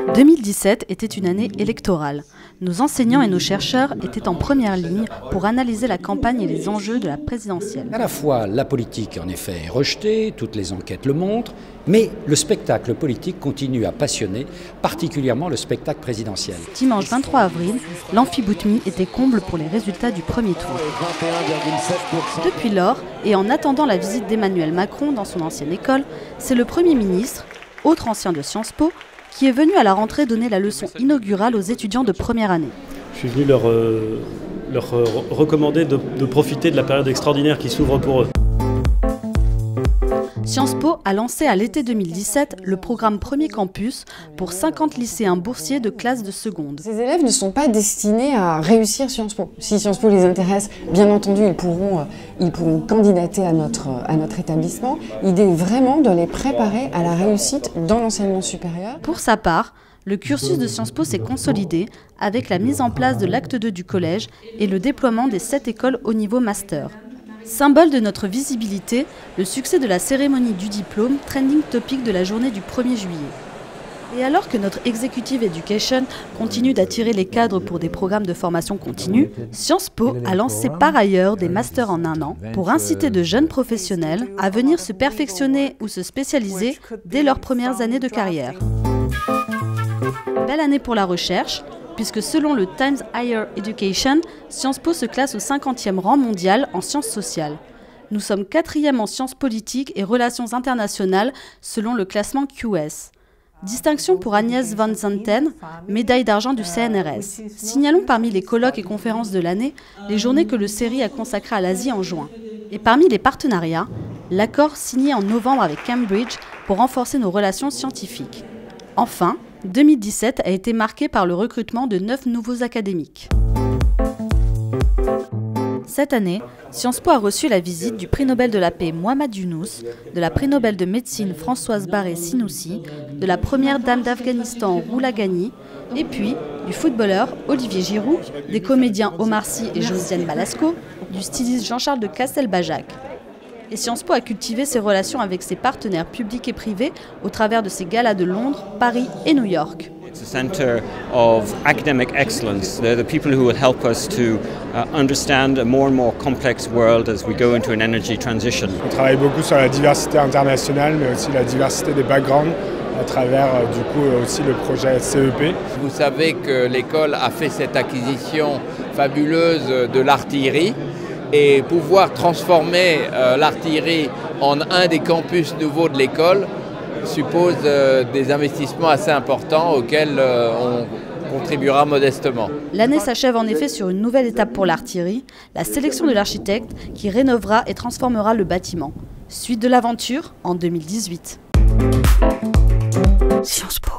2017 était une année électorale. Nos enseignants et nos chercheurs étaient en première ligne pour analyser la campagne et les enjeux de la présidentielle. À la fois, la politique, en effet, est rejetée, toutes les enquêtes le montrent, mais le spectacle politique continue à passionner, particulièrement le spectacle présidentiel. Dimanche 23 avril, l'amphi-Boutmy était comble pour les résultats du premier tour. Depuis lors, et en attendant la visite d'Emmanuel Macron dans son ancienne école, c'est le Premier ministre, autre ancien de Sciences Po, qui est venu à la rentrée donner la leçon inaugurale aux étudiants de première année. Je suis venu leur recommander de profiter de la période extraordinaire qui s'ouvre pour eux. Sciences Po a lancé à l'été 2017 le programme Premier Campus pour 50 lycéens boursiers de classe de seconde. Ces élèves ne sont pas destinés à réussir Sciences Po. Si Sciences Po les intéresse, bien entendu, ils pourront candidater à notre établissement. L'idée est vraiment de les préparer à la réussite dans l'enseignement supérieur. Pour sa part, le cursus de Sciences Po s'est consolidé avec la mise en place de l'acte 2 du collège et le déploiement des 7 écoles au niveau master. Symbole de notre visibilité, le succès de la cérémonie du diplôme, trending topic de la journée du 1er juillet. Et alors que notre Executive Education continue d'attirer les cadres pour des programmes de formation continue, Sciences Po a lancé par ailleurs des masters en 1 an pour inciter de jeunes professionnels à venir se perfectionner ou se spécialiser dès leurs premières années de carrière. Belle année pour la recherche, puisque selon le Times Higher Education, Sciences Po se classe au 50e rang mondial en sciences sociales. Nous sommes 4e en sciences politiques et relations internationales selon le classement QS. Distinction pour Agnès Van Zanten, médaille d'argent du CNRS. Signalons parmi les colloques et conférences de l'année les journées que le CERI a consacrées à l'Asie en juin. Et parmi les partenariats, l'accord signé en novembre avec Cambridge pour renforcer nos relations scientifiques. Enfin, 2017 a été marqué par le recrutement de 9 nouveaux académiques. Cette année, Sciences Po a reçu la visite du prix Nobel de la paix Mohamed Younous, de la prix Nobel de médecine Françoise Barré-Sinoussi, de la première dame d'Afghanistan Roula Ghani, et puis du footballeur Olivier Giroud, des comédiens Omar Sy et Josiane Balasco, du styliste Jean-Charles de Castelbajac. Et Sciences Po a cultivé ses relations avec ses partenaires publics et privés au travers de ses galas de Londres, Paris et New York. It's a center of academic excellence. They're the people who will help us to understand a more and more complex world as we go into an energy transition. On travaille beaucoup sur la diversité internationale, mais aussi la diversité des backgrounds à travers du coup aussi le projet CEP. Vous savez que l'école a fait cette acquisition fabuleuse de l'artillerie. Et pouvoir transformer l'artillerie en un des campus nouveaux de l'école suppose des investissements assez importants auxquels on contribuera modestement. L'année s'achève en effet sur une nouvelle étape pour l'artillerie, la sélection de l'architecte qui rénovera et transformera le bâtiment. Suite de l'aventure en 2018. Sciences Po.